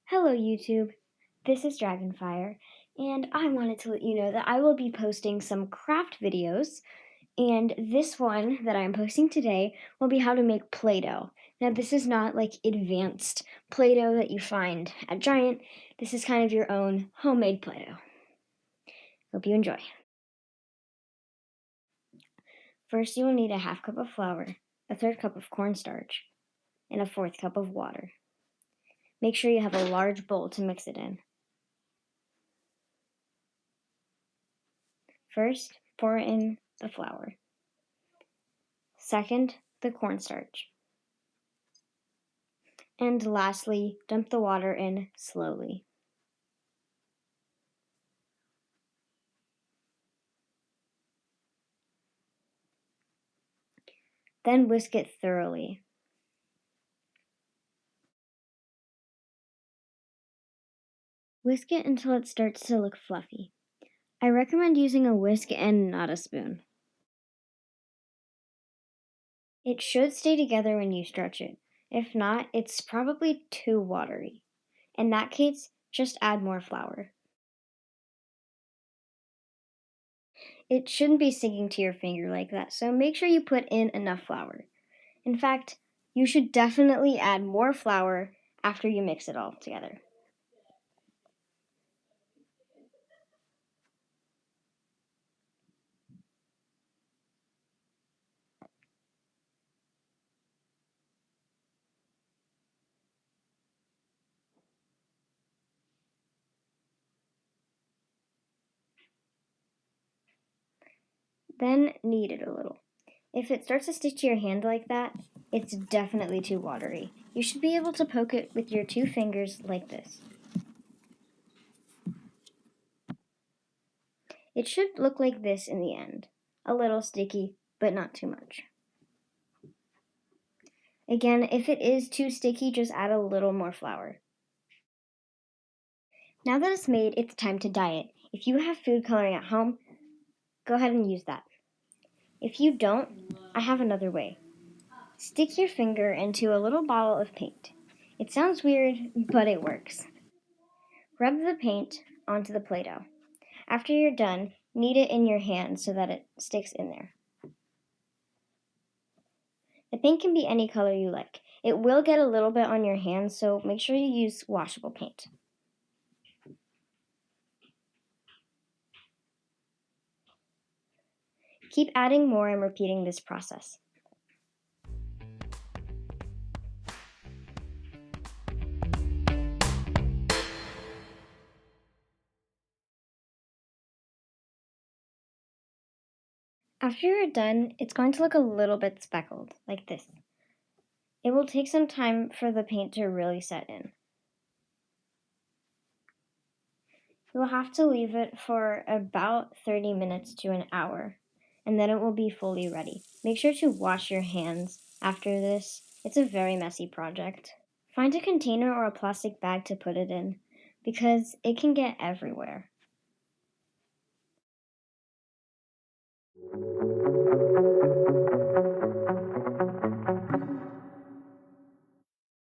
Hello YouTube, this is Dragonfire, and I wanted to let you know that I will be posting some craft videos, and this one that I'm posting today will be how to make Play-Doh. Now this is not like advanced Play-Doh that you find at Giant, this is kind of your own homemade Play-Doh. Hope you enjoy. First you will need a half cup of flour, a third cup of cornstarch, and a fourth cup of water. Make sure you have a large bowl to mix it in. First, pour in the flour. Second, the cornstarch. And lastly, dump the water in slowly. Then whisk it thoroughly. Whisk it until it starts to look fluffy. I recommend using a whisk and not a spoon. It should stay together when you stretch it. If not, it's probably too watery. In that case, just add more flour. It shouldn't be sticking to your finger like that, so make sure you put in enough flour. In fact, you should definitely add more flour after you mix it all together. Then knead it a little. If it starts to stick to your hand like that, it's definitely too watery. You should be able to poke it with your 2 fingers like this. It should look like this in the end. A little sticky, but not too much. Again, if it is too sticky, just add a little more flour. Now that it's made, it's time to dye it. If you have food coloring at home, go ahead and use that. If you don't, I have another way. Stick your finger into a little bottle of paint. It sounds weird, but it works. Rub the paint onto the Play-Doh. After you're done, knead it in your hand so that it sticks in there. The paint can be any color you like. It will get a little bit on your hands, so make sure you use washable paint. Keep adding more and repeating this process. After you're done, it's going to look a little bit speckled, like this. It will take some time for the paint to really set in. You will have to leave it for about 30 minutes to an hour, and then it will be fully ready. Make sure to wash your hands after this. It's a very messy project. Find a container or a plastic bag to put it in, because it can get everywhere.